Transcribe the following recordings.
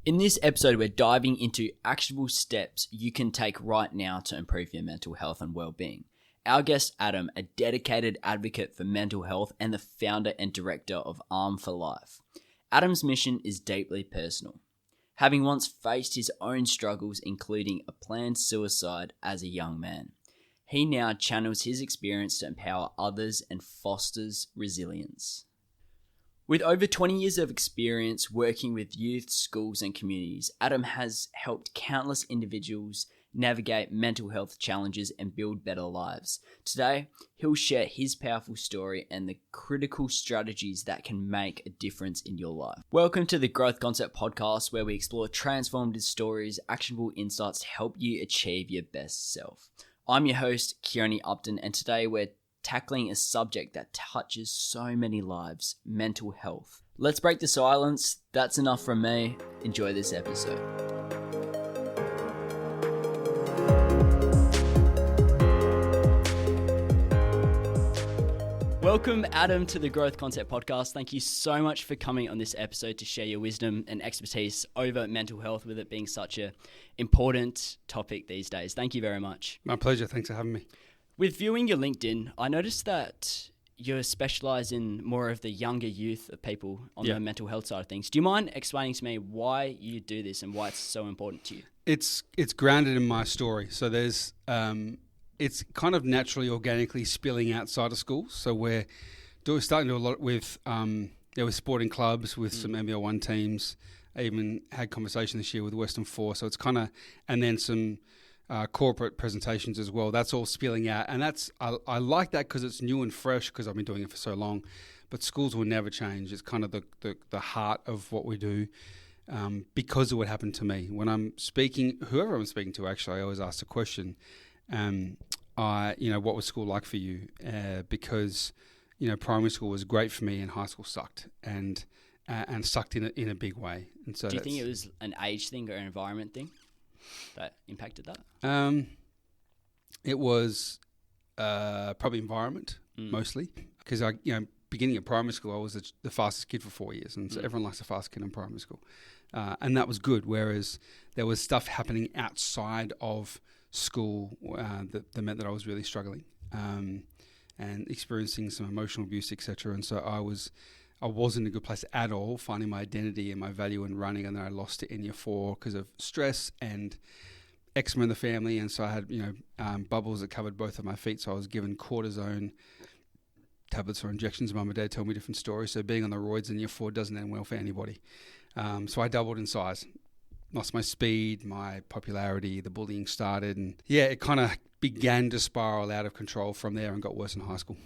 In this episode, we're diving into actionable steps you can take right now to improve your mental health and well-being. Our guest, Adam, a dedicated advocate for mental health and the founder and director of Arm for Life. Adam's mission is deeply personal. Having once faced his own struggles, including a planned suicide as a young man, he now channels his experience to empower others and fosters resilience. With over 20 years of experience working with youth, schools, and communities, Adam has helped countless individuals navigate mental health challenges and build better lives. Today, he'll share his powerful story and the critical strategies that can make a difference in your life. Welcome to the Growth Concept Podcast, where we explore transformative stories, actionable insights to help you achieve your best self. I'm your host, Kieran Upton, and today we're tackling a subject that touches so many lives, mental health. Let's break the silence. That's enough from me. Enjoy this episode. Welcome, Adam, to the Growth Concept Podcast. Thank you so much for coming on this episode to share your wisdom and expertise over mental health, with it being such an important topic these days. Thank you very much. My pleasure. Thanks for having me. With viewing your LinkedIn, I noticed that you're specialised in more of the younger youth of people on the mental health side of things. Do you mind explaining to me why you do this and why it's so important to you? It's grounded in my story. So there's it's kind of naturally, organically spilling outside of schools. So we're starting to do a lot with with sporting clubs, with some MBL1 teams. I even had conversation this year with Western Force. So it's kind of, and then some corporate presentations as well. That's all spilling out, and I like that because it's new and fresh, because I've been doing it for so long. But schools will never change. It's kind of the heart of what we do, because of what happened to me when I'm speaking. Whoever I'm speaking to, actually, I always ask the question, what was school like for you? Because primary school was great for me, and high school sucked, and sucked in a big way. And so, do you think it was an age thing or an environment thing that impacted that? It was probably environment mostly, because beginning at primary school, I was the fastest kid for 4 years, and so everyone likes the fastest kid in primary school, and that was good. Whereas there was stuff happening outside of school that meant that I was really struggling and experiencing some emotional abuse, etc. And so I wasn't in a good place at all, finding my identity and my value in running, and then I lost it in year 4 because of stress and eczema in the family. And so I had bubbles that covered both of my feet, so I was given cortisone tablets or injections. Mum and Dad told me different stories. So being on the roids in year 4 doesn't end well for anybody. So I doubled in size, lost my speed, my popularity, the bullying started, and it kind of began to spiral out of control from there and got worse in high school.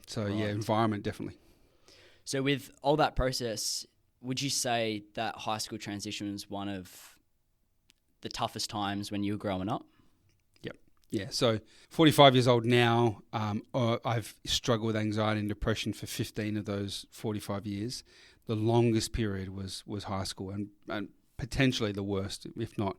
So environment definitely. So with all that process, would you say that high school transition was one of the toughest times when you were growing up? Yep. Yeah. So 45 years old now, I've struggled with anxiety and depression for 15 of those 45 years. The longest period was high school, and potentially the worst, if not,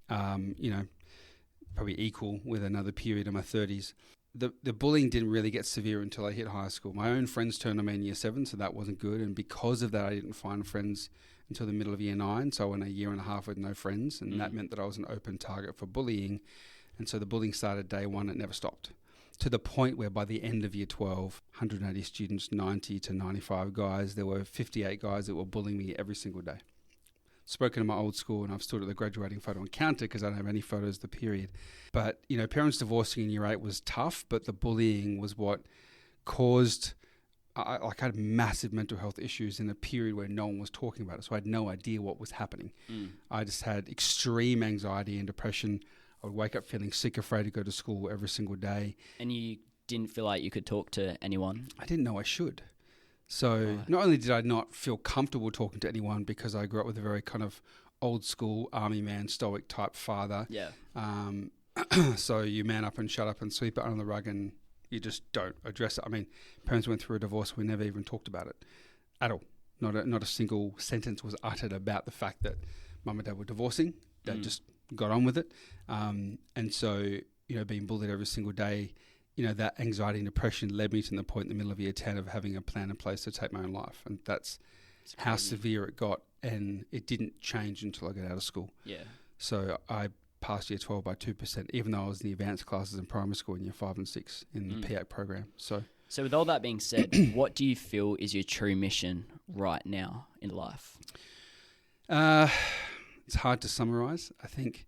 probably equal with another period in my 30s. The bullying didn't really get severe until I hit high school. My own friends turned on me in year 7, so that wasn't good. And because of that, I didn't find friends until the middle of year 9. So I went a year and a half with no friends, and that meant that I was an open target for bullying. And so the bullying started day 1. It never stopped, to the point where by the end of year 12, 180 students, 90 to 95 guys, there were 58 guys that were bullying me every single day. Spoken to my old school, and I've stood at the graduating photo and counted because I don't have any photos of the period. But, parents divorcing in year 8 was tough, but the bullying was what caused, I had massive mental health issues in a period where no one was talking about it. So I had no idea what was happening. I just had extreme anxiety and depression. I would wake up feeling sick, afraid to go to school every single day. And you didn't feel like you could talk to anyone? I didn't know I should. So not only did I not feel comfortable talking to anyone, because I grew up with a very kind of old school army man, stoic type father. Yeah. So you man up and shut up and sweep it under the rug, and you just don't address it. I mean, parents went through a divorce. We never even talked about it at all. Not a single sentence was uttered about the fact that mum and dad were divorcing. They just got on with it. And so, being bullied every single day, that anxiety and depression led me to the point in the middle of year 10 of having a plan in place to take my own life. And that's how severe it got. and it didn't change until I got out of school. Yeah. So I passed year 12 by 2%, even though I was in the advanced classes in primary school in year 5 and 6 in the P8 program. So with all that being said, what do you feel is your true mission right now in life? It's hard to summarize. I think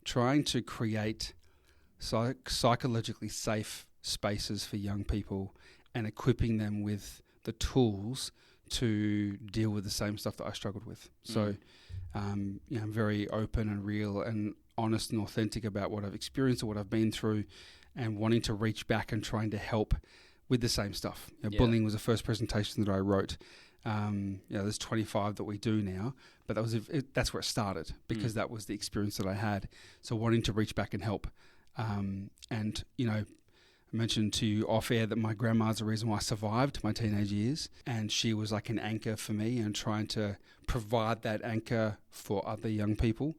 trying to create psychologically safe spaces for young people and equipping them with the tools to deal with the same stuff that I struggled with. So, I'm very open and real and honest and authentic about what I've experienced or what I've been through, and wanting to reach back and trying to help with the same stuff. Bullying was the first presentation that I wrote. There's 25 that we do now, but that's where it started, because that was the experience that I had. So wanting to reach back and help. I mentioned to you off air that my grandma's the reason why I survived my teenage years, and she was like an anchor for me, and trying to provide that anchor for other young people,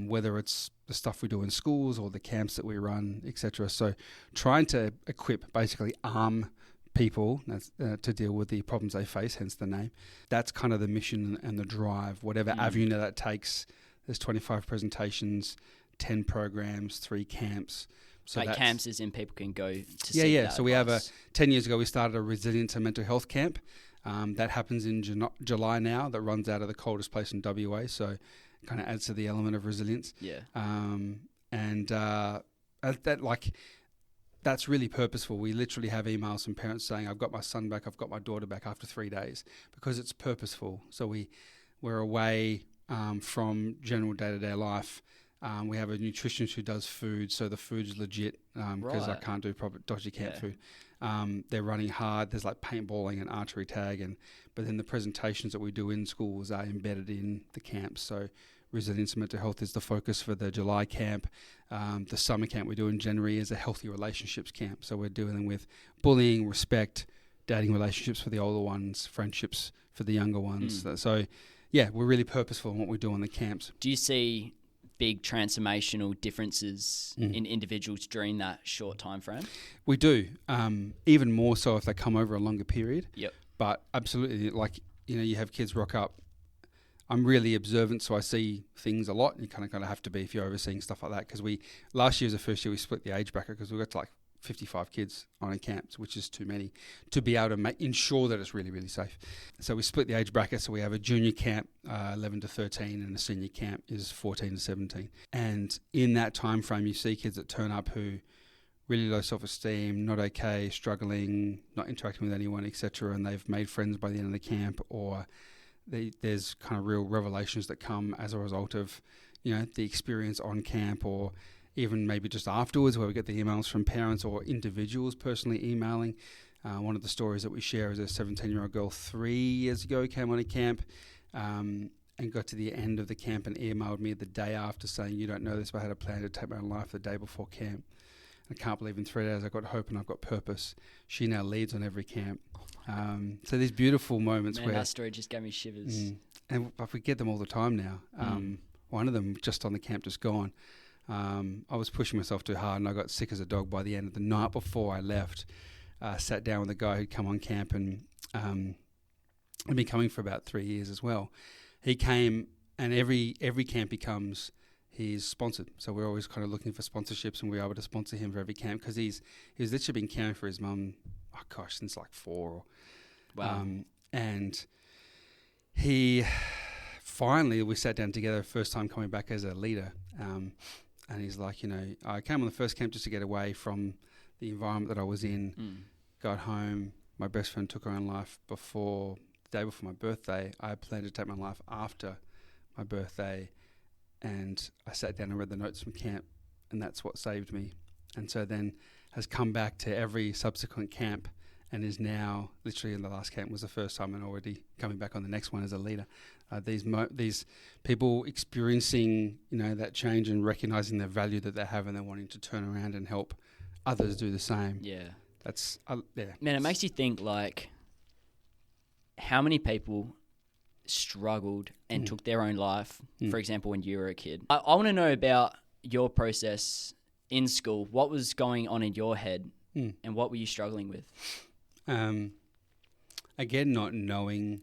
whether it's the stuff we do in schools or the camps that we run, etc. So trying to basically arm people to deal with the problems they face, hence the name. That's kind of the mission and the drive, whatever avenue that takes. There's 25 presentations, 10 programs, 3 camps. So camps is in people can go to see that. Yeah. So we have 10 years ago, we started a resilience and mental health camp. That happens in July now, that runs out of the coldest place in WA. So kind of adds to the element of resilience. Yeah. That's really purposeful. We literally have emails from parents saying, I've got my son back, I've got my daughter back after 3 days, because it's purposeful. So we're away from general day-to-day life. We have a nutritionist who does food, so the food's legit, because I can't do proper dodgy camp food. They're running hard. There's like paintballing and archery tag, but then the presentations that we do in schools are embedded in the camps. So resilience and mental health is the focus for the July camp. The summer camp we do in January is a healthy relationships camp. So we're dealing with bullying, respect, dating relationships for the older ones, friendships for the younger ones. So we're really purposeful in what we do on the camps. Do you see big transformational differences in individuals during that short time frame? We do, even more so if they come over a longer period. Yep. But absolutely, you have kids rock up. I'm really observant, so I see things a lot, and you kind of have to be if you're overseeing stuff like that. Because last year was the first year we split the age bracket, because we got to 55 kids on a camp, which is too many, to be able to ensure that it's really, really safe. So we split the age bracket. So we have a junior camp, 11 to 13, and a senior camp is 14 to 17. And in that time frame, you see kids that turn up who really low self-esteem, not okay, struggling, not interacting with anyone, etc. And they've made friends by the end of the camp, or there's kind of real revelations that come as a result of, the experience on camp, or even maybe just afterwards, where we get the emails from parents or individuals personally emailing. One of the stories that we share is a 17-year-old girl 3 years ago came on a camp and got to the end of the camp and emailed me the day after saying, "You don't know this, but I had a plan to take my own life the day before camp. I can't believe in 3 days I've got hope and I've got purpose." She now leads on every camp. So these beautiful moments where... that story just gave me shivers. And we get them all the time now. One of them just on the camp, just gone. I was pushing myself too hard and I got sick as a dog by the end of the night before I left. Sat down with a guy who'd come on camp and had been coming for about 3 years as well. He came, and every camp he comes, he's sponsored. So we're always kind of looking for sponsorships, and we're able to sponsor him for every camp, because he's literally been caring for his mum, since 4. Wow. And he finally, we sat down together, first time coming back as a leader. And he's like, I came on the first camp just to get away from the environment that I was in. Got home, my best friend took her own life the day before my birthday. I planned to take my life after my birthday, and I sat down and read the notes from camp, and that's what saved me. And so then has come back to every subsequent camp, and is now literally in the last camp was the first time, and already coming back on the next one as a leader. These people experiencing that change and recognizing the value that they have, and they're wanting to turn around and help others do the same. Yeah, that's Man, it makes you think how many people struggled and took their own life. For example, when you were a kid. I want to know about your process in school. What was going on in your head, and what were you struggling with? Again, not knowing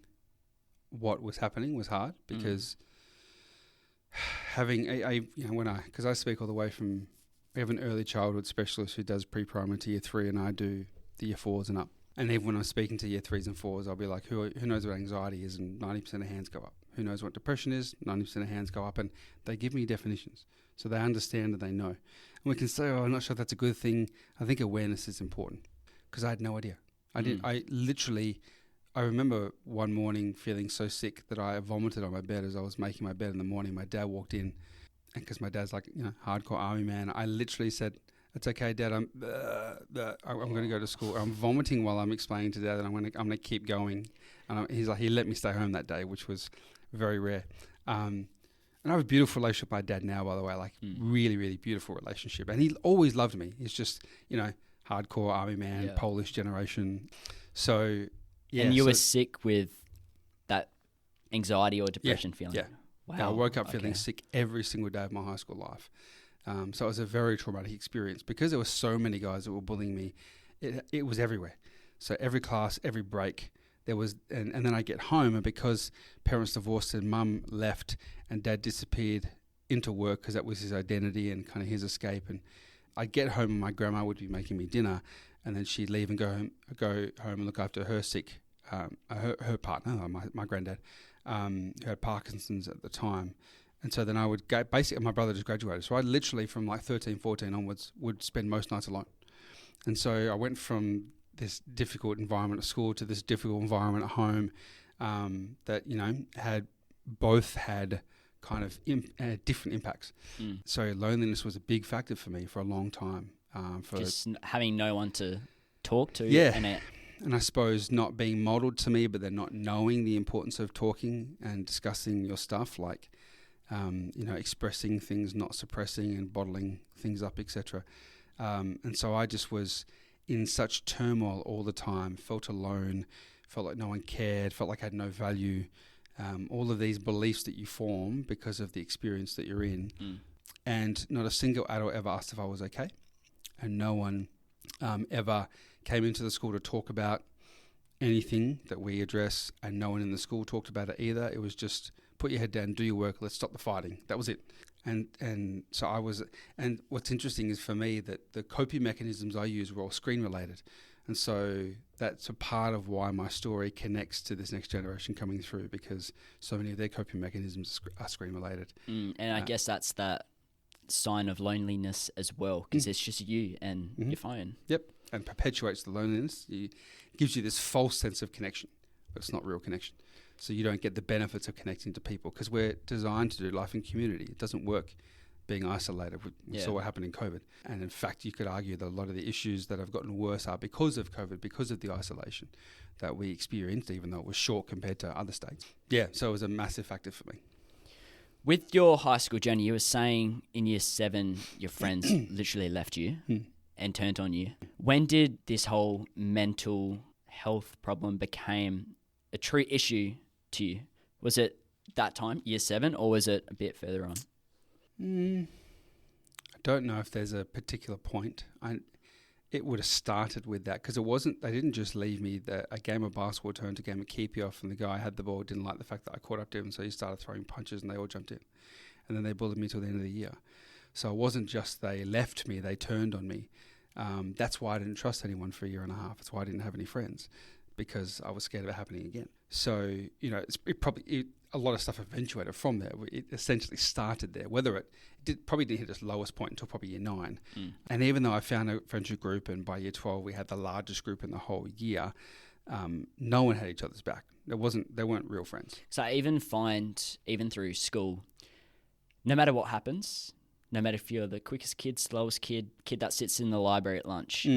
what was happening was hard because having because I speak all the way from, we have an early childhood specialist who does pre-primary to year 3, and I do the year 4s and up. And even when I'm speaking to year 3s and 4s, I'll be like, who knows what anxiety is? And 90% of hands go up. Who knows what depression is? 90% of hands go up. And they give me definitions. So they understand and they know. And we can say, I'm not sure if that's a good thing. I think awareness is important because I had no idea. I remember one morning feeling so sick that I vomited on my bed as I was making my bed in the morning. My dad walked in, and because my dad's like, hardcore army man, I literally said, "It's okay, Dad. I'm going to go to school." I'm vomiting while I'm explaining to Dad that I'm going to keep going. And he's like, he let me stay home that day, which was very rare. And I have a beautiful relationship with my dad now, by the way, like really, really beautiful relationship. And he always loved me. He's just, hardcore army man, Polish generation. So, yeah. And you were sick with that anxiety or depression feeling? Yeah. Wow. Yeah, I woke up feeling sick every single day of my high school life. So it was a very traumatic experience because there were so many guys that were bullying me. It was everywhere. So every class, every break, there was, and then I get home, and because parents divorced and mum left and dad disappeared into work because that was his identity and kind of his escape, and I'd get home and my grandma would be making me dinner, and then she'd leave and go home and look after her sick, her partner, my granddad, who had Parkinson's at the time. And so then I would go, basically my brother just graduated. So I literally from like 13, 14 onwards would spend most nights alone. And so I went from this difficult environment at school to this difficult environment at home that, had kind of different impacts. So loneliness was a big factor for me for a long time. Just having no one to talk to. Yeah. And I suppose not being modelled to me, but then not knowing the importance of talking and discussing your stuff, like, expressing things, not suppressing and bottling things up, etc. And so I just was in such turmoil all the time, felt alone, felt like no one cared, felt like I had no value. All of these beliefs that you form because of the experience that you're in. And not a single adult ever asked if I was okay. And no one ever came into the school to talk about anything that we address, and no one in the school talked about it either. It was just put your head down, do your work, let's stop the fighting. That was it. And so I was, and what's interesting is for me that the coping mechanisms I use were all screen related. And so that's a part of why my story connects to this next generation coming through, because so many of their coping mechanisms are screen related. And I guess that's that sign of loneliness as well, because it's just you and your phone. Yep. And perpetuates the loneliness. It gives you this false sense of connection, but it's not real connection. So you don't get the benefits of connecting to people, because we're designed to do life in community. It doesn't work being isolated. We saw what happened in COVID. And in fact, you could argue that a lot of the issues that have gotten worse are because of COVID, because of the isolation that we experienced, even though it was short compared to other states. Yeah, so it was a massive factor for me. With your high school journey, you were saying in year 7, your friends literally left you and turned on you. When did this whole mental health problem become a true issue to you? Was it that time, year 7, or was it a bit further on? I don't know if there's a particular point. It would have started with that, because they didn't just leave me. A game of basketball turned to a game of keepy-off, and the guy had the ball, didn't like the fact that I caught up to him, so he started throwing punches and they all jumped in. And then they bullied me till the end of the year. So it wasn't just they left me, they turned on me. That's why I didn't trust anyone for a year and a half. That's why I didn't have any friends, because I was scared of it happening again. So, a lot of stuff eventuated from there. It essentially started there. Whether probably didn't hit its lowest point until probably year 9. And even though I found a friendship group, and by year 12 we had the largest group in the whole year, no one had each other's back. They weren't real friends. So I even through school, no matter what happens, no matter if you're the quickest kid, slowest kid that sits in the library at lunch,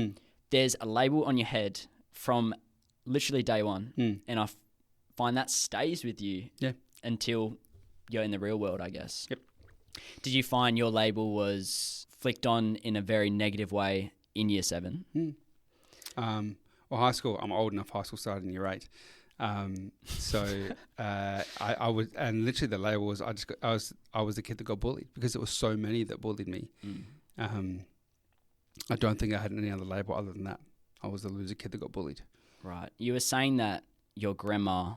there's a label on your head from literally day one. And I find that stays with you until you're in the real world, I guess. Yep. Did you find your label was flicked on in a very negative way in year 7? Well, high school, I'm old enough, high school started in year 8. So I was, and literally the label was, I was the kid that got bullied, because there was so many that bullied me. I don't think I had any other label other than that. I was the loser kid that got bullied. Right. You were saying that your grandma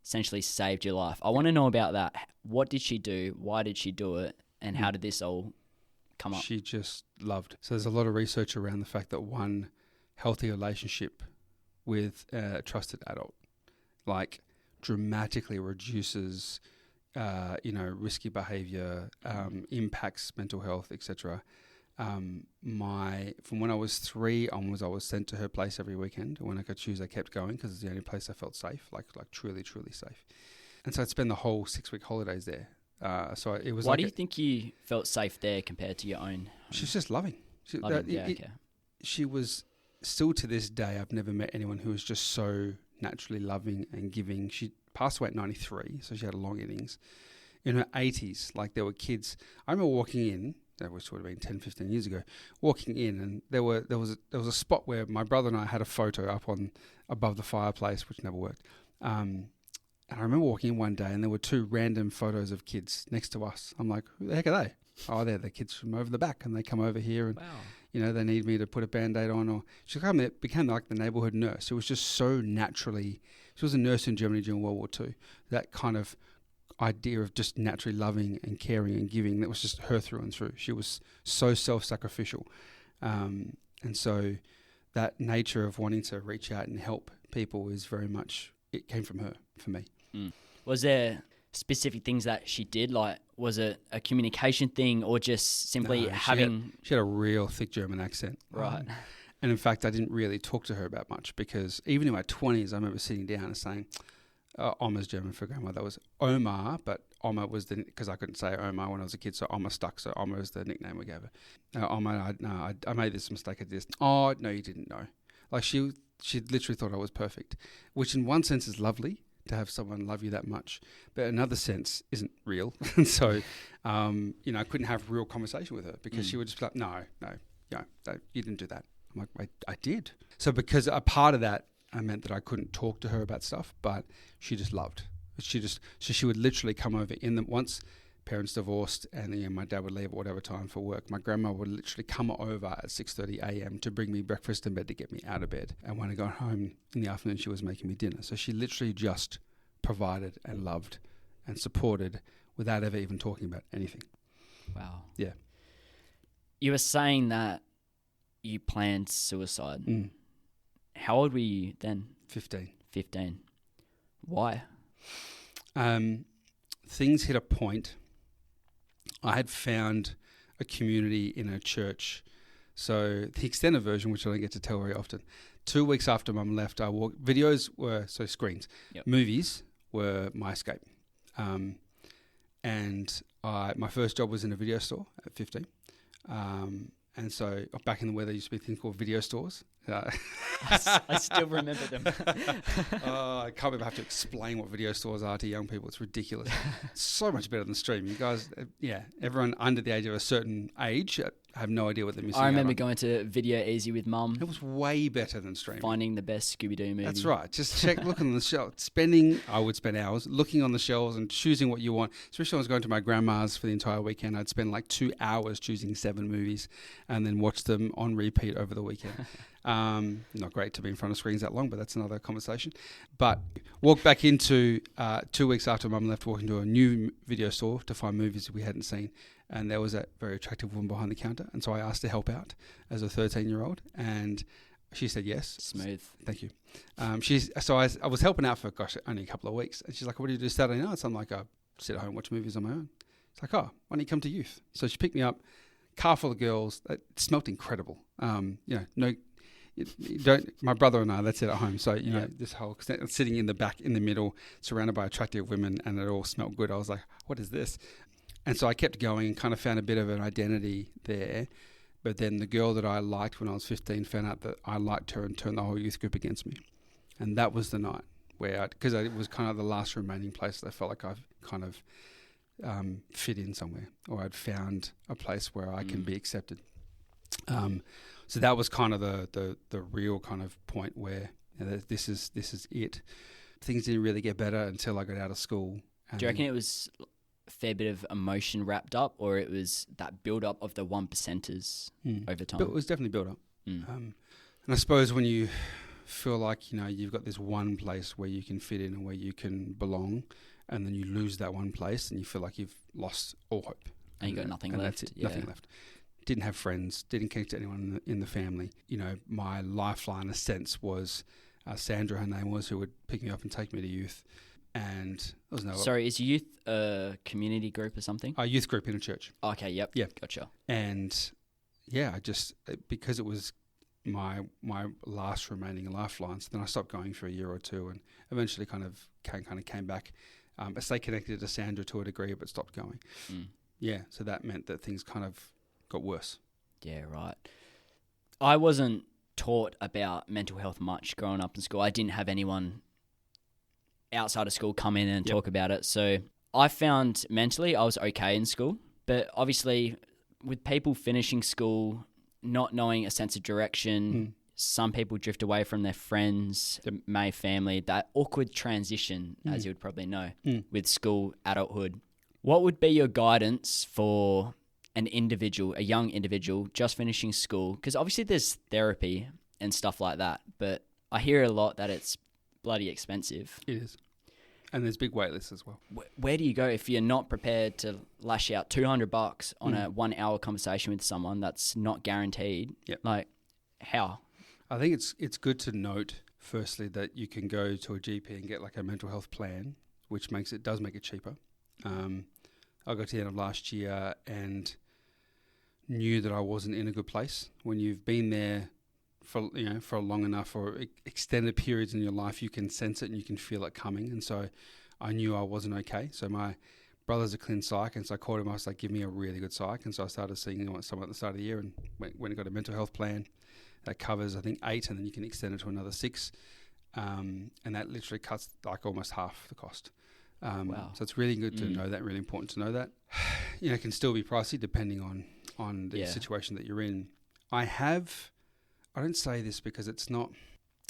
essentially saved your life. I want to know about that. What did she do? Why did she do it? And how did this all come up? She just loved. So there's a lot of research around the fact that one healthy relationship with a trusted adult, like, dramatically reduces, risky behavior, impacts mental health, etc. From when I was 3 onwards, I was sent to her place every weekend. When I could choose, I kept going because it's the only place I felt safe, like truly, truly safe. And so I'd spend the whole 6-week holidays there. So it was. Why do you think you felt safe there compared to your own? She's just loving. Okay. She was, still to this day, I've never met anyone who was just so naturally loving and giving. She passed away at 93, so she had a long innings. In her 80s, like, there were kids. I remember walking in, that was sort of been 10, 15 years ago, walking in, and there was a spot where my brother and I had a photo up on above the fireplace, which never worked. And I remember walking in one day and there were 2 random photos of kids next to us. I'm like, who the heck are they? Oh, they're the kids from over the back, and they come over here and, wow. They need me to put a Band-Aid on. Or she became like the neighborhood nurse. It was just so naturally. She was a nurse in Germany during World War II. That kind of idea of just naturally loving and caring and giving, that was just her through and through. She was so self-sacrificial. And so that nature of wanting to reach out and help people is very much, it came from her for me. Was there specific things that she did? Like, was it a communication thing or just simply having... She had a real thick German accent. Right. And in fact, I didn't really talk to her about much because even in my 20s, I remember sitting down and saying, Oma's German for grandma. That was Oma, but Oma was because I couldn't say Oma when I was a kid, so Oma stuck. So Oma is the nickname we gave her. Oma, I made this mistake. I did this. Oh, no, you didn't know. Like, she literally thought I was perfect, which in one sense is lovely, to have someone love you that much, but in another sense isn't real. And so, I couldn't have real conversation with her because she would just be like, no, you didn't do that. I'm like, wait, I did. So because a part of that, I meant that I couldn't talk to her about stuff, but she just loved. So she would literally come over once parents divorced and my dad would leave at whatever time for work. My grandma would literally come over at 6:30 a.m. to bring me breakfast in bed to get me out of bed. And when I got home in the afternoon, she was making me dinner. So she literally just provided and loved and supported without ever even talking about anything. Wow. Yeah. You were saying that you planned suicide. How old were you then? 15. 15. Why? Things hit a point. I had found a community in a church. So the extended version, which I don't get to tell very often, 2 weeks after Mum left, I walked. Videos were, so screens. Yep. Movies were my escape. And my first job was in a video store at 15. And so back in the weather, there used to be things called video stores. I still remember them. I can't believe I have to explain what video stores are to young people. It's ridiculous. It's so much better than streaming. You guys, everyone under the age of a certain age have no idea what they're missing out on. I remember going to Video Easy with Mum. It was way better than streaming. Finding the best Scooby-Doo movie. That's right. Just looking on the shelf. I would spend hours looking on the shelves and choosing what you want. Especially when I was going to my grandma's for the entire weekend. I'd spend like 2 hours choosing 7 movies and then watch them on repeat over the weekend. Not great to be in front of screens that long, but that's another conversation. But walked back into 2 weeks after Mum left, walking to a new video store to find movies we hadn't seen. And there was a very attractive woman behind the counter. And so I asked to help out as a 13-year-old. And she said yes. Smooth. Thank you. I was helping out for, only a couple of weeks. And she's like, what do you do Saturday nights? I'm like, I sit at home and watch movies on my own. It's like, why don't you come to youth? So she picked me up, car full of girls. It smelled incredible. My brother and I, that's it at home. So, this whole sitting in the back, in the middle, surrounded by attractive women, and it all smelled good. I was like, what is this? And so I kept going and kind of found a bit of an identity there. But then the girl that I liked when I was 15 found out that I liked her and turned the whole youth group against me. And that was the night where, because it was kind of the last remaining place that I felt like I've kind of fit in somewhere, or I'd found a place where I can be accepted. So that was kind of the real kind of point where this is it. Things didn't really get better until I got out of school. Do you reckon it was a fair bit of emotion wrapped up, or it was that build up of the 1%ers over time? It was definitely built up. And I suppose when you feel like, you've got this one place where you can fit in and where you can belong, and then you lose that one place and you feel like you've lost all hope. And you got nothing and left. That's it, nothing left. Didn't have friends, didn't connect to anyone in the family. My lifeline, in a sense, was Sandra, her name was, who would pick me up and take me to youth. And there was no... Sorry, is youth a community group or something? A youth group in a church. Okay, yep. Yeah. Gotcha. And I just, because it was my last remaining lifeline, so then I stopped going for a year or two, and eventually kind of came back. I stayed connected to Sandra to a degree, but stopped going. Yeah, so that meant that things kind of got worse. Yeah, right. I wasn't taught about mental health much growing up in school. I didn't have anyone outside of school come in and talk about it. So I found mentally I was okay in school, but obviously with people finishing school, not knowing a sense of direction, some people drift away from their friends, family, that awkward transition, as you would probably know, with school, adulthood. What would be your guidance for an individual, a young individual just finishing school? Because obviously there's therapy and stuff like that, but I hear a lot that it's bloody expensive. It is. And there's big wait lists as well. Where do you go if you're not prepared to lash out $200 on a 1 hour conversation with someone that's not guaranteed? Yep. Like, how? I think it's good to note, firstly, that you can go to a GP and get like a mental health plan, which does make it cheaper. I got to the end of last year and knew that I wasn't in a good place. When you've been there for long enough or extended periods in your life, you can sense it and you can feel it coming. And so I knew I wasn't okay. So my brother's a clin psych, and so I called him. I was like, give me a really good psych. And so I started seeing someone at the start of the year, and went and got a mental health plan that covers, I think, 8, and then you can extend it to another 6. And that literally cuts like almost half the cost. Wow. So it's really good to know that, really important to know that. It can still be pricey depending on the situation that you're in. I don't say this because it's not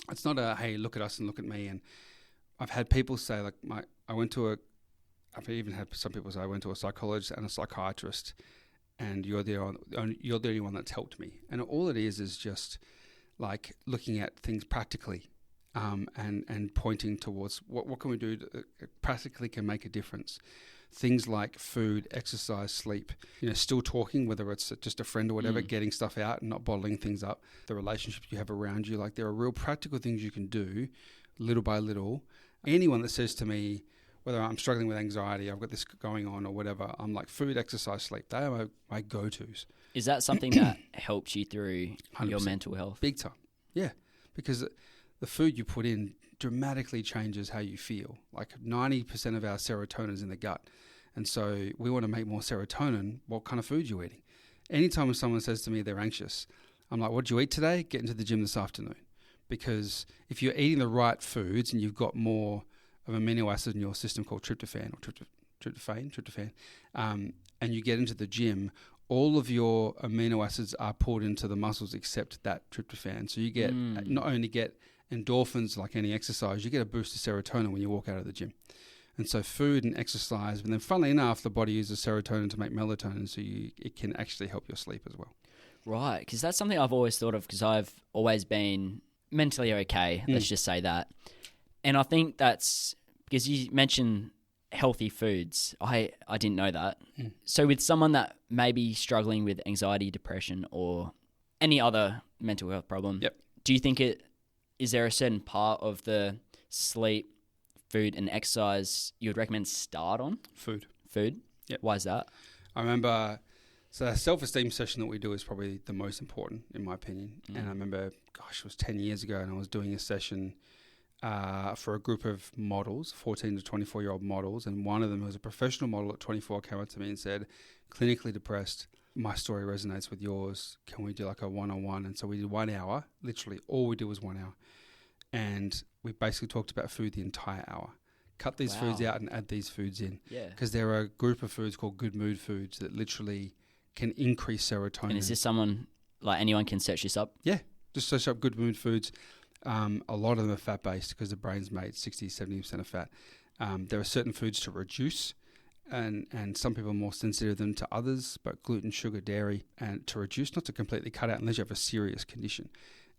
a, hey, look at us and look at me. And I've had people say, like, I've even had some people say I went to a psychologist and a psychiatrist, and you're the only one that's helped me. And all it is just like looking at things practically. And pointing towards what can we do that practically can make a difference. Things like food, exercise, sleep, still talking, whether it's just a friend or whatever, getting stuff out and not bottling things up, the relationships you have around you. Like, there are real practical things you can do little by little. Anyone that says to me, whether I'm struggling with anxiety, I've got this going on or whatever, I'm like, food, exercise, sleep, they are my go-tos. Is that something that helps you through 100%. Your mental health? Big time. Yeah, because the food you put in dramatically changes how you feel. Like 90% of our serotonin is in the gut. And so we want to make more serotonin. What kind of food are you eating? Anytime someone says to me they're anxious, I'm like, what did you eat today? Get into the gym this afternoon. Because if you're eating the right foods and you've got more of amino acid in your system called tryptophan, and you get into the gym, all of your amino acids are poured into the muscles except that tryptophan. So you get not only get endorphins like any exercise, you get a boost of serotonin when you walk out of the gym. And so food and exercise, but then funnily enough, the body uses serotonin to make melatonin, so it can actually help your sleep as well. Right, because that's something I've always thought of, because I've always been mentally okay, let's just say that. And I think that's because you mentioned healthy foods. I didn't know that. So with someone that may be struggling with anxiety, depression, or any other mental health problem, do you think is there a certain part of the sleep, food, and exercise you would recommend start on? Food. Yep. Why is that? I remember, so a self-esteem session that we do is probably the most important, in my opinion. And I remember, it was 10 years ago, and I was doing a session for a group of models, 14 to 24-year-old models, and one of them, who was a professional model at 24, came up to me and said, clinically depressed, my story resonates with yours. Can we do like a one-on-one? And so we did 1 hour. Literally, all we did was 1 hour. And we basically talked about food the entire hour. Cut these foods out and add these foods in. Yeah. Because there are a group of foods called good mood foods that literally can increase serotonin. And is this someone, like anyone can search this up? Yeah. Just search up good mood foods. A lot of them are fat-based because the brain's made 60-70% of fat. There are certain foods to reduce, and some people are more sensitive than to others, but gluten, sugar, dairy, and to reduce, not to completely cut out unless you have a serious condition.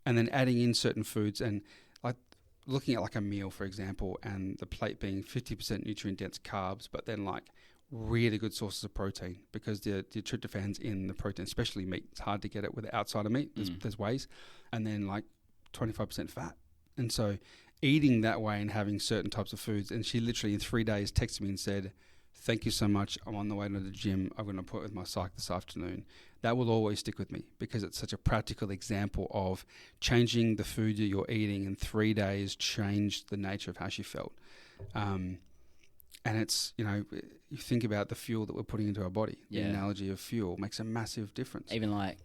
And then adding in certain foods, and looking at like a meal, for example, and the plate being 50% nutrient dense carbs, but then like really good sources of protein, because the tryptophan's in the protein, especially meat. It's hard to get it with the outside of meat. There's ways. And then like 25% fat. And so eating that way and having certain types of foods. And she literally in 3 days texted me and said, thank you so much. I'm on the way to the gym. I'm going to put it with my psych this afternoon. That will always stick with me, because it's such a practical example of changing the food that you're eating in 3 days changed the nature of how she felt. And it's, you know, you think about the fuel that we're putting into our body. The analogy of fuel makes a massive difference. Even like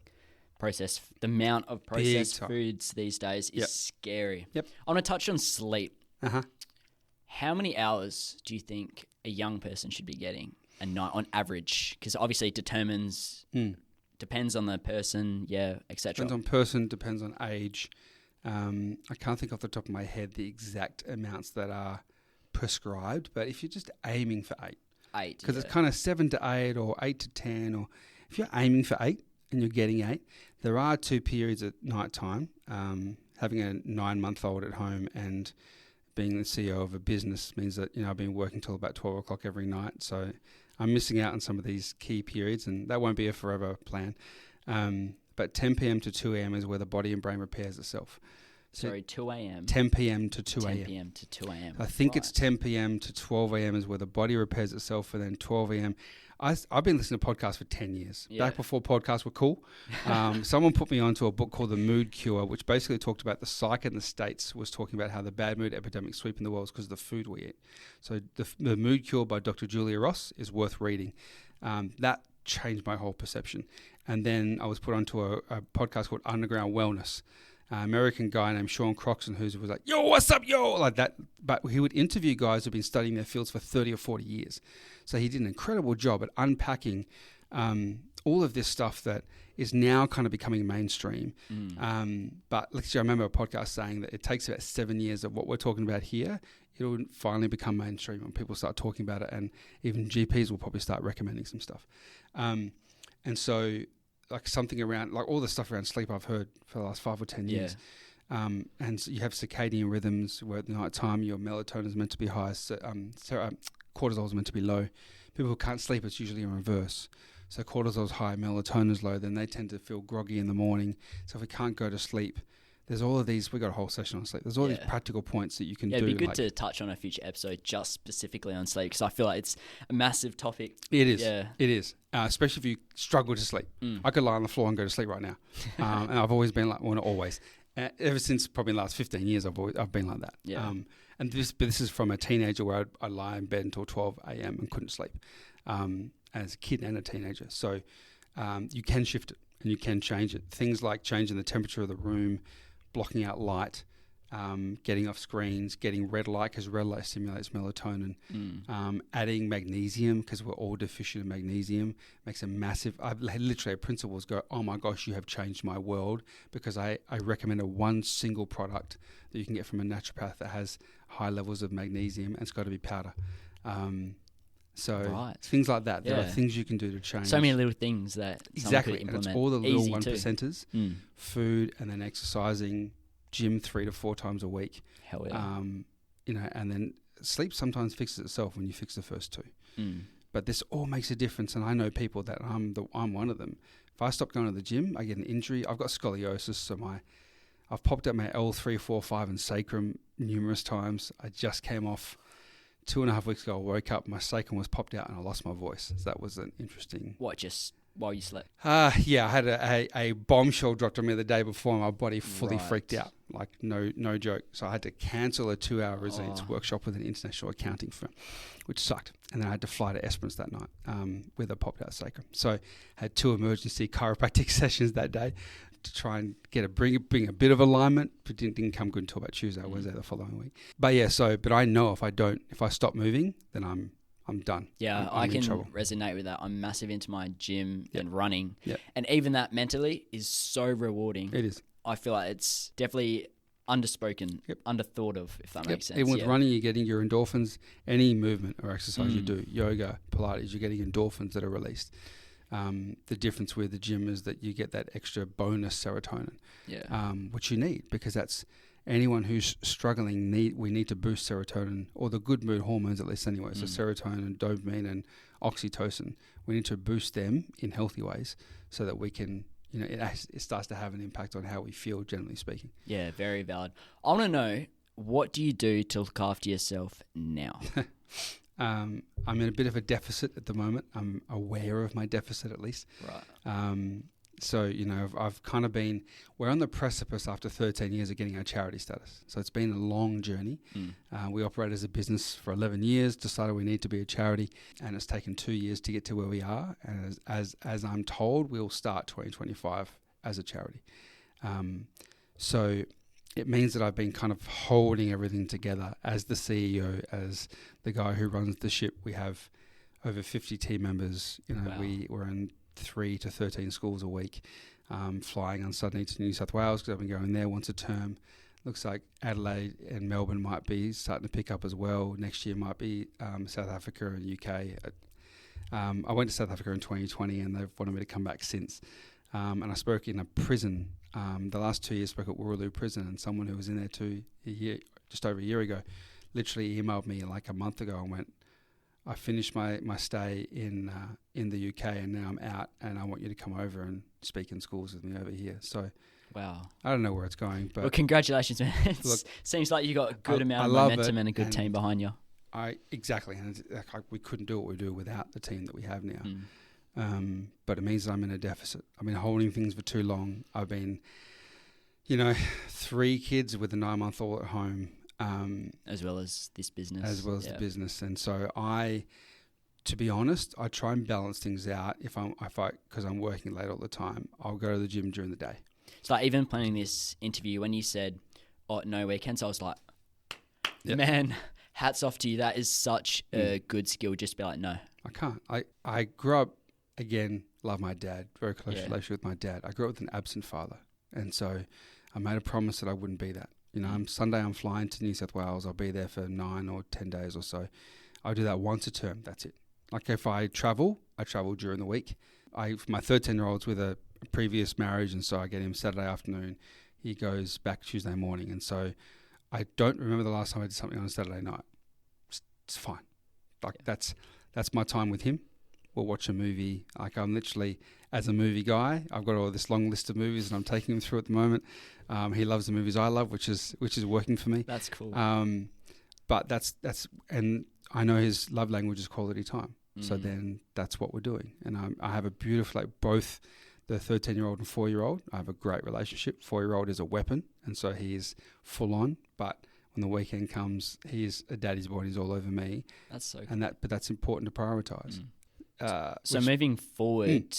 the amount of processed foods these days is scary. Yep. I want to touch on sleep. Uh-huh. How many hours do you think a young person should be getting a night on average? Because obviously it depends on the person, etc. Depends on person, depends on age. I can't think off the top of my head the exact amounts that are prescribed, but if you're just aiming for 8, because it's kind of 7 to 8 or 8 to 10, or if you're aiming for 8 and you're getting 8, there are 2 periods at night time. Having a 9-month-old at home and being the CEO of a business means that, you know, I've been working till about 12 o'clock every night, so I'm missing out on some of these key periods, and that won't be a forever plan. But 10 p.m. to 2 a.m. is where the body and brain repairs itself. So 2 a.m. 10 p.m. to 2 a.m. 10 p.m. to 2 a.m. I think it's 10 p.m. to 12 a.m. is where the body repairs itself, and then 12 a.m. I've been listening to podcasts for 10 years. Yeah. Back before podcasts were cool. Someone put me onto a book called The Mood Cure, which basically talked about the psych in the States, was talking about how the bad mood epidemic sweeping the world is because of the food we eat. So the Mood Cure by Dr. Julia Ross is worth reading. That changed my whole perception. And then I was put onto a podcast called Underground Wellness. American guy named Sean Croxton, who was like, yo, what's up, yo, like that. But he would interview guys who've been studying their fields for 30 or 40 years. So he did an incredible job at unpacking all of this stuff that is now kind of becoming mainstream. But I remember a podcast saying that it takes about 7 years of what we're talking about here. It'll finally become mainstream when people start talking about it, and even GPs will probably start recommending some stuff. And so like something around, like all the stuff around sleep I've heard for the last 5 or 10 years. And so you have circadian rhythms where at night time your melatonin is meant to be high, cortisol is meant to be low. People who can't sleep, it's usually in reverse. So cortisol is high, melatonin is low, then they tend to feel groggy in the morning. So if we can't go to sleep, there's all of these, we got a whole session on sleep. There's all these practical points that you can do. It'd be good to touch on a future episode just specifically on sleep, because I feel like it's a massive topic. It is. Yeah. It is. Especially if you struggle to sleep. I could lie on the floor and go to sleep right now. And I've always been like, well, not always. Ever since probably the last 15 years, I've been like that. Yeah. And this is from a teenager where I'd lie in bed until 12 a.m. and couldn't sleep as a kid and a teenager. So you can shift it and you can change it. Things like changing the temperature of the room, blocking out light, getting off screens, getting red light because red light stimulates melatonin, adding magnesium because we're all deficient in magnesium makes a massive. I've literally had principals go, oh my gosh, you have changed my world, because I recommended one single product that you can get from a naturopath that has high levels of magnesium, and it's got to be powder. So things like that. There are things you can do to change. So many little things that exactly, could implement. And it's all the little 1%ers, food, and then exercising, gym 3 to 4 times a week. Hell yeah. You know, and then sleep sometimes fixes itself when you fix the first 2. But this all makes a difference, and I know people that I'm one of them. If I stop going to the gym, I get an injury. I've got scoliosis, so I've popped out my L3, 4, 5, and sacrum numerous times. I just came off 2.5 weeks ago. I woke up, my sacrum was popped out, and I lost my voice. So that was an interesting. What, just while you slept? Yeah, I had a bombshell dropped on me the day before, and my body fully freaked out. Like no joke. So I had to cancel a 2-hour resilience workshop with an international accounting firm, which sucked. And then I had to fly to Esperance that night with a popped out sacrum. So I had 2 emergency chiropractic sessions that day to try and bring a bit of alignment, but didn't come good until about Tuesday or Wednesday the following week. But yeah, but I know if I stop moving, then I'm done. Yeah, I can resonate with that. I'm massive into my gym and running. Yep. And even that mentally is so rewarding. It is. I feel like it's definitely underspoken, underthought of, if that makes sense. Even with running, you're getting your endorphins. Any movement or exercise you do, yoga, Pilates, you're getting endorphins that are released. The difference with the gym is that you get that extra bonus serotonin, which you need, because anyone who's struggling, we need to boost serotonin, or the good mood hormones at least anyway. So serotonin, dopamine, and oxytocin. We need to boost them in healthy ways so that we can, it starts to have an impact on how we feel, generally speaking. Yeah, very valid. I want to know, what do you do to look after yourself now? I'm in a bit of a deficit at the moment. I'm aware of my deficit at least. Right. So, I've kind of we're on the precipice after 13 years of getting our charity status. So it's been a long journey. We operate as a business for 11 years, decided we need to be a charity, and it's taken 2 years to get to where we are. And as I'm told, we'll start 2025 as a charity. So it means that I've been kind of holding everything together as the CEO, as the guy who runs the ship. We have over 50 team members. Wow. We're in 3 to 13 schools a week, flying on Sydney to New South Wales because I've been going there once a term. Looks like Adelaide and Melbourne might be starting to pick up as well. Next year might be South Africa and UK. I went to South Africa in 2020 and they've wanted me to come back since. And I spoke in a prison. The last 2 years spoke at Wooroloo prison, and someone who was in there just over a year ago, literally emailed me like a month ago and went, I finished my stay in the UK and now I'm out, and I want you to come over and speak in schools with me over here. So, wow, I don't know where it's going, but well, congratulations, man. Seems like you got a good amount of momentum and a good team behind you. Exactly, and we couldn't do what we do without the team that we have now. But it means that I'm in a deficit. I've been holding things for too long. I've been, 3 kids with a 9-month-old at home. As well as this business. The business. And so to be honest, I try and balance things out. Because I'm working late all the time, I'll go to the gym during the day. So like, even planning this interview, when you said, no weekends, I was like, man, hats off to you. That is such a good skill. Just be like, no. I can't. I grew up, again, love my dad, very close relationship with my dad. I grew up with an absent father. And so I made a promise that I wouldn't be that. Sunday I'm flying to New South Wales. I'll be there for 9 or 10 days or so. I'll do that once a term. That's it. Like if I travel during the week. My 13-year-old's with a previous marriage, and so I get him Saturday afternoon. He goes back Tuesday morning. And so I don't remember the last time I did something on a Saturday night. It's fine. That's my time with him. We'll watch a movie. Like I'm literally, as a movie guy, I've got all this long list of movies that I'm taking him through at the moment. He loves the movies I love, which is working for me. That's cool. But that's and I know his love language is quality time. So then that's what we're doing. And I have a beautiful, both the 13-year-old and 4-year-old. I have a great relationship. 4-year-old is a weapon, and so he is full on. But when the weekend comes, he is a daddy's boy. He's all over me. That's so cool. But that's important to prioritize. So moving forward,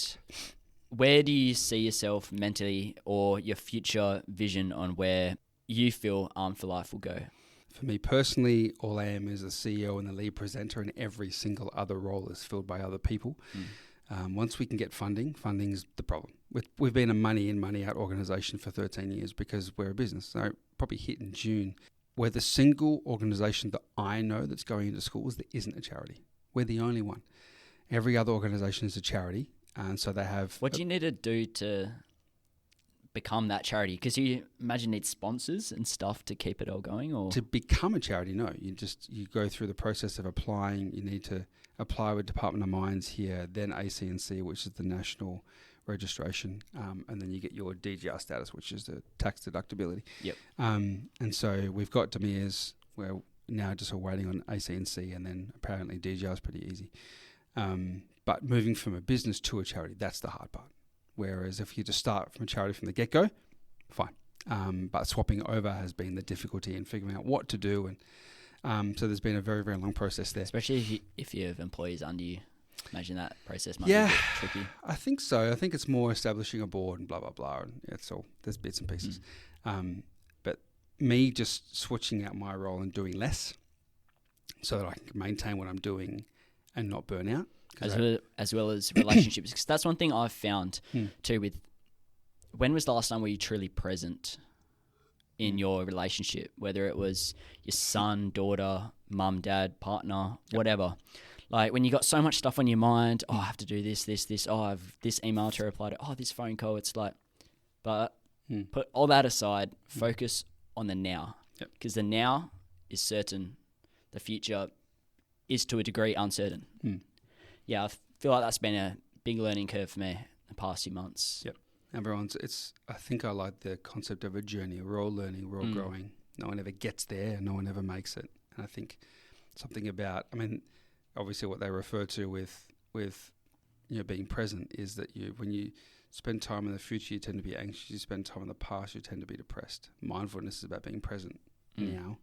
where do you see yourself mentally, or your future vision on where you feel Armed for Life will go? For me personally, all I am is a CEO and the lead presenter, and every single other role is filled by other people. Once we can get funding's the problem. We've been a money in, money out organisation for 13 years because we're a business. So probably hit in June. We're the single organisation that I know that's going into schools that isn't a charity. We're the only one. Every other organisation is a charity, and so they have... What do you need to do to become that charity? Because you imagine need sponsors and stuff to keep it all going, or... To become a charity, no. You go through the process of applying. You need to apply with Department of Mines here, then ACNC, which is the national registration, and then you get your DGR status, which is the tax deductibility. Yep. And so we've got DMIRS. We're now just all waiting on ACNC, and then apparently DGR is pretty easy. But moving from a business to a charity, that's the hard part. Whereas if you just start from a charity from the get-go, fine. But swapping over has been the difficulty in figuring out what to do. And so there's been a very, very long process there. Especially if you have employees under you. Imagine that process might be a bit tricky. I think so. I think it's more establishing a board and blah, blah, blah. And it's all, there's bits and pieces. But me just switching out my role and doing less so that I can maintain what I'm doing and not burn out. As well as relationships. Because that's one thing I've found too with, when was the last time were you truly present in your relationship? Whether it was your son, daughter, mum, dad, partner, whatever. Like when you got so much stuff on your mind, I have to do this. Oh, I have this email to reply to. Oh, this phone call. It's like, but put all that aside, focus on the now. Yep. Because the now is certain. The future is to a degree uncertain. Yeah, I feel like that's been a big learning curve for me the past few months. Yep. I think I like the concept of a journey. We're all learning, we're all growing. No one ever gets there, no one ever makes it. And I think something about, obviously what they refer to with being present is that when you spend time in the future, you tend to be anxious. You spend time in the past, you tend to be depressed. Mindfulness is about being present now.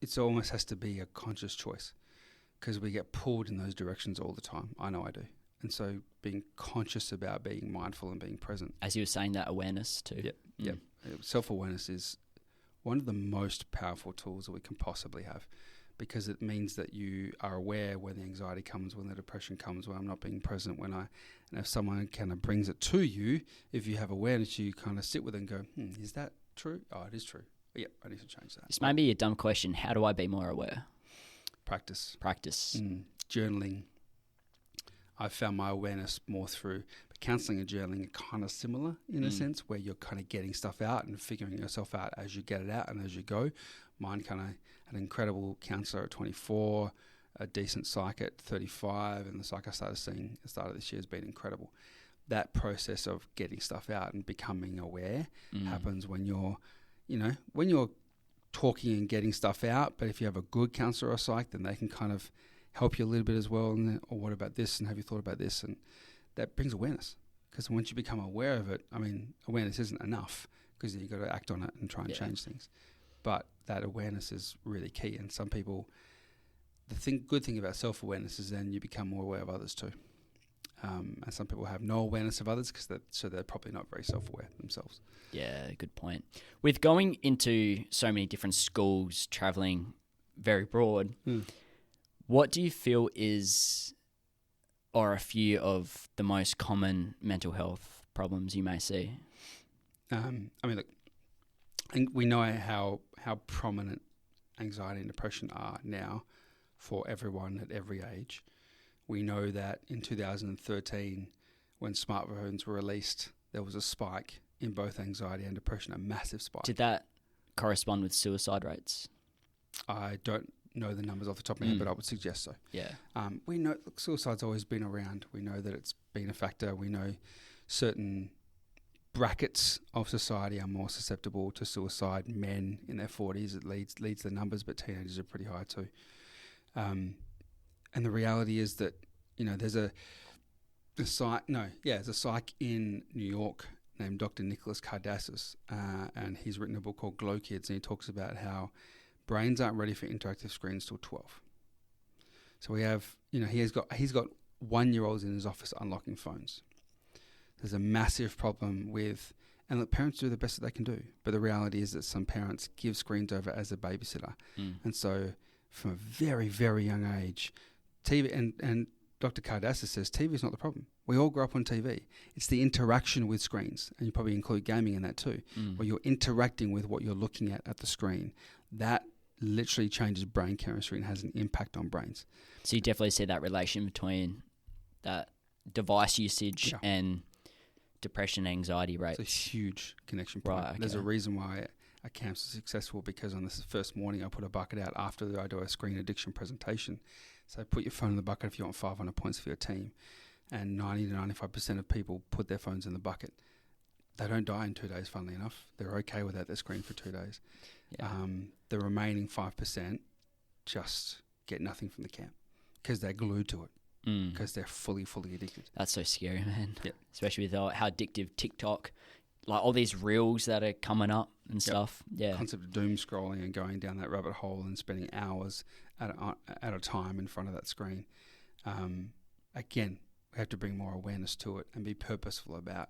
It almost has to be a conscious choice because we get pulled in those directions all the time. I know I do. And so being conscious about being mindful and being present. As you were saying, that awareness too. Yep. Self-awareness is one of the most powerful tools that we can possibly have because it means that you are aware when the anxiety comes, when the depression comes, when I'm not being present, and if someone kind of brings it to you, if you have awareness, you kind of sit with it and go, is that true? Oh, it is true. Yep, I need to change that. This may be a dumb question. How do I be more aware? Practice. Journaling. I've found my awareness more through counselling and journaling are kind of similar in a sense where you're kind of getting stuff out and figuring yourself out as you get it out and as you go. Mine kind of an incredible counsellor at 24, a decent psych at 35, and the psych I started seeing at the start of this year has been incredible. That process of getting stuff out and becoming aware happens when you're talking and getting stuff out, but if you have a good counsellor or psych, then they can kind of help you a little bit as well. And then, what about this? And have you thought about this? And that brings awareness. Because once you become aware of it, awareness isn't enough because then you've got to act on it and try and change things. But that awareness is really key. And some people, good thing about self-awareness is then you become more aware of others too. And some people have no awareness of others so they're probably not very self-aware themselves. Yeah, good point. With going into so many different schools, traveling very broad, what do you feel are a few of the most common mental health problems you may see? Look, I think we know how prominent anxiety and depression are now for everyone at every age. We know that in 2013, when smartphones were released, there was a spike in both anxiety and depression, a massive spike. Did that correspond with suicide rates? I don't know the numbers off the top of my head, but I would suggest so. Yeah. We know suicide's always been around. We know that it's been a factor. We know certain brackets of society are more susceptible to suicide. Men in their 40s, it leads the numbers, but teenagers are pretty high too. And the reality is that, there's a psych in New York named Dr. Nicholas Kardassis, and he's written a book called Glow Kids, and he talks about how brains aren't ready for interactive screens till 12. So we have, he's got 1-year-olds in his office unlocking phones. There's a massive problem and look, parents do the best that they can do, but the reality is that some parents give screens over as a babysitter. And so from a very, very young age, TV, and Dr. Kardassis says TV is not the problem. We all grew up on TV. It's the interaction with screens, and you probably include gaming in that too, where you're interacting with what you're looking at the screen. That literally changes brain chemistry and has an impact on brains. So you definitely see that relation between that device usage and depression, anxiety rates. It's a huge connection point. Right, okay. There's a reason why our camps are successful, because on this first morning I put a bucket out after I do a screen addiction presentation. So put your phone in the bucket if you want 500 points for your team. And 90 to 95% of people put their phones in the bucket. They don't die in 2 days, funnily enough. They're okay without their screen for 2 days. Yeah. The remaining 5% just get nothing from the camp because they're glued to it, because they're fully addicted. That's so scary, man. Yep. Especially with how addictive TikTok, like all these reels that are coming up and stuff. Yeah. The concept of doom scrolling and going down that rabbit hole and spending hours at a time in front of that screen. Again, we have to bring more awareness to it and be purposeful about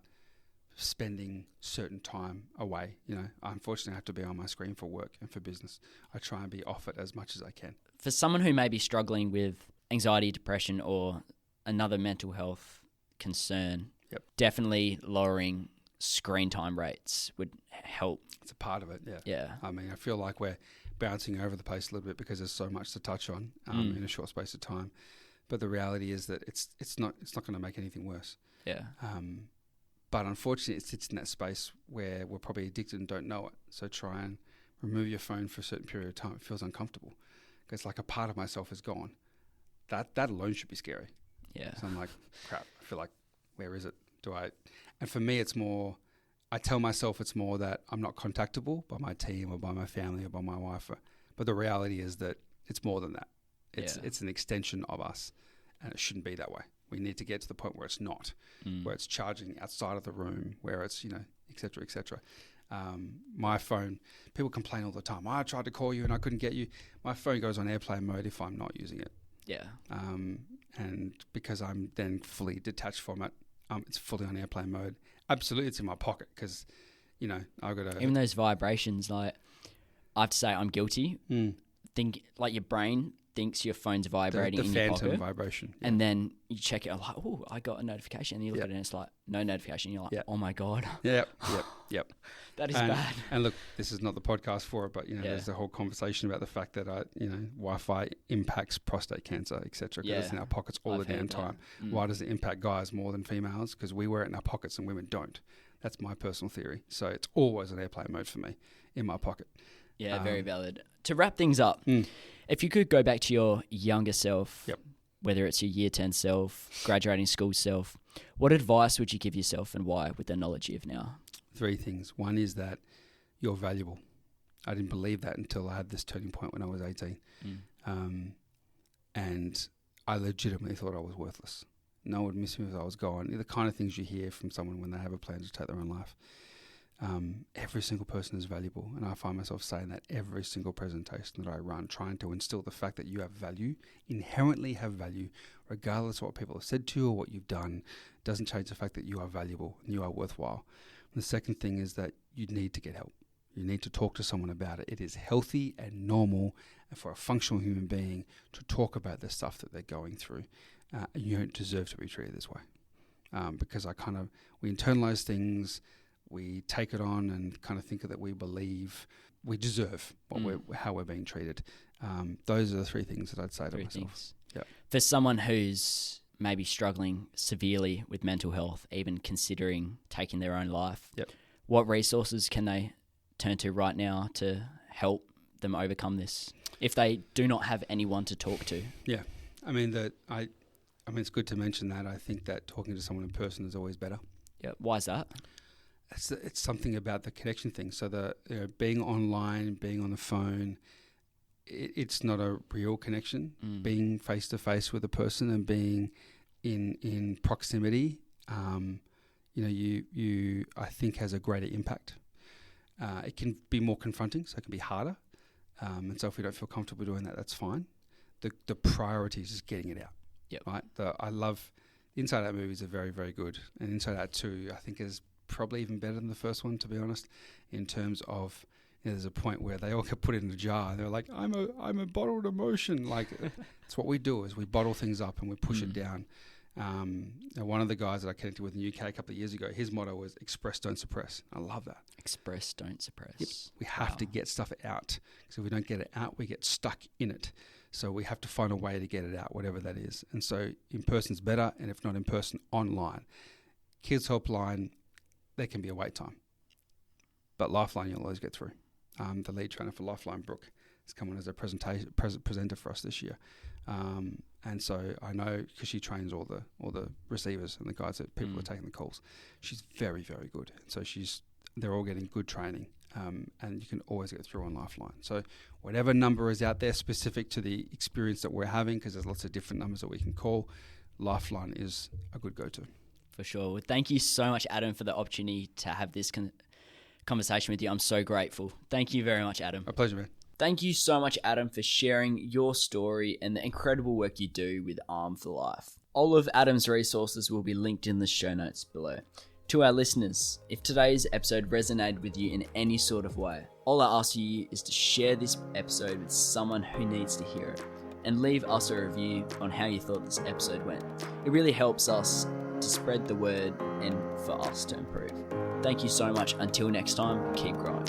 spending certain time away. I unfortunately have to be on my screen for work and for business. I try and be off it as much as I can. For someone who may be struggling with anxiety, depression, or another mental health concern, definitely lowering screen time rates would help. It's a part of it, yeah. Yeah. I feel like we're bouncing over the place a little bit because there's so much to touch on in a short space of time. But the reality is that it's not going to make anything worse. Yeah. But unfortunately, it sits in that space where we're probably addicted and don't know it. So try and remove your phone for a certain period of time. It feels uncomfortable because like a part of myself is gone. That alone should be scary. Yeah. So I'm like, crap, I feel like, where is it? And for me, it's more, I tell myself it's more that I'm not contactable by my team or by my family or by my wife. But the reality is that it's more than that. It's an extension of us, and it shouldn't be that way. We need to get to the point where it's not, where it's charging outside of the room, where it's, et cetera, et cetera. My phone, people complain all the time. I tried to call you and I couldn't get you. My phone goes on airplane mode if I'm not using it. Yeah. And because I'm then fully detached from it, it's fully on airplane mode. Absolutely, it's in my pocket because, I've got to... Even those vibrations, like, I have to say I'm guilty. Think, like, your brain thinks your phone's vibrating in your pocket. The phantom vibration. Yeah. And then you check it, like, oh, I got a notification. And you look at it and it's like, no notification. You're like, oh my God. Yep. That is bad. And look, this is not the podcast for it, but, there's a whole conversation about the fact that, Wi-Fi impacts prostate cancer, et cetera, because it's in our pockets all the damn time. Why does it impact guys more than females? Because we wear it in our pockets and women don't. That's my personal theory. So it's always on airplane mode for me, in my pocket. Yeah, very valid. To wrap things up, if you could go back to your younger self, whether it's your year 10 self, graduating school self, what advice would you give yourself and why with the knowledge you have now? 3 things. One is that you're valuable. I didn't believe that until I had this turning point when I was 18. And I legitimately thought I was worthless. No one would miss me if I was gone. The kind of things you hear from someone when they have a plan to take their own life. Every single person is valuable, and I find myself saying that every single presentation that I run, trying to instill the fact that you have value, inherently have value, regardless of what people have said to you or what you've done, doesn't change the fact that you are valuable and you are worthwhile. And the second thing is that you need to get help. You need to talk to someone about it. It is healthy and normal for a functional human being to talk about the stuff that they're going through. You don't deserve to be treated this way, because we internalize things. We take it on and kind of think that we believe we deserve how we're being treated. Those are the 3 things that I'd say to myself. Yep. For someone who's maybe struggling severely with mental health, even considering taking their own life, what resources can they turn to right now to help them overcome this if they do not have anyone to talk to? Yeah, I mean, it's good to mention that. I think that talking to someone in person is always better. Yeah, why is that? It's something about the connection thing. So being online, being on the phone, it's not a real connection. Being face to face with a person and being in proximity, you I think has a greater impact. It can be more confronting, so it can be harder. And so if we don't feel comfortable doing that, that's fine. The priority is just getting it out. Yep. Right. I love Inside Out movies are very, very good, and Inside Out 2 I think is probably even better than the first one, to be honest, in terms of there's a point where they all get put in a jar and they're like, I'm a bottled emotion. Like it's what we do is we bottle things up and we push it down. One of the guys that I connected with in the UK a couple of years ago, his motto was express, don't suppress. I love that. Express, don't suppress. Yep. We have to get stuff out, because if we don't get it out, we get stuck in it. So we have to find a way to get it out, whatever that is. And so in person's better, and if not in person, online. Kids Helpline, there can be a wait time, but Lifeline you'll always get through. The lead trainer for Lifeline, Brooke, has come on as a presenter for us this year, and so I know because she trains all the receivers and the guys that people are taking the calls. She's very, very good. So they're all getting good training, and you can always get through on Lifeline. So whatever number is out there specific to the experience that we're having, because there's lots of different numbers that we can call, Lifeline is a good go-to. For sure. Well, thank you so much, Adam, for the opportunity to have this conversation with you. I'm so grateful. Thank you very much, Adam. My pleasure, man. Thank you so much, Adam, for sharing your story and the incredible work you do with Arm for Life. All of Adam's resources will be linked in the show notes below. To our listeners, if today's episode resonated with you in any sort of way, all I ask you is to share this episode with someone who needs to hear it, and leave us a review on how you thought this episode went. It really helps us to spread the word and for us to improve. Thank you so much. Until next time, keep growing.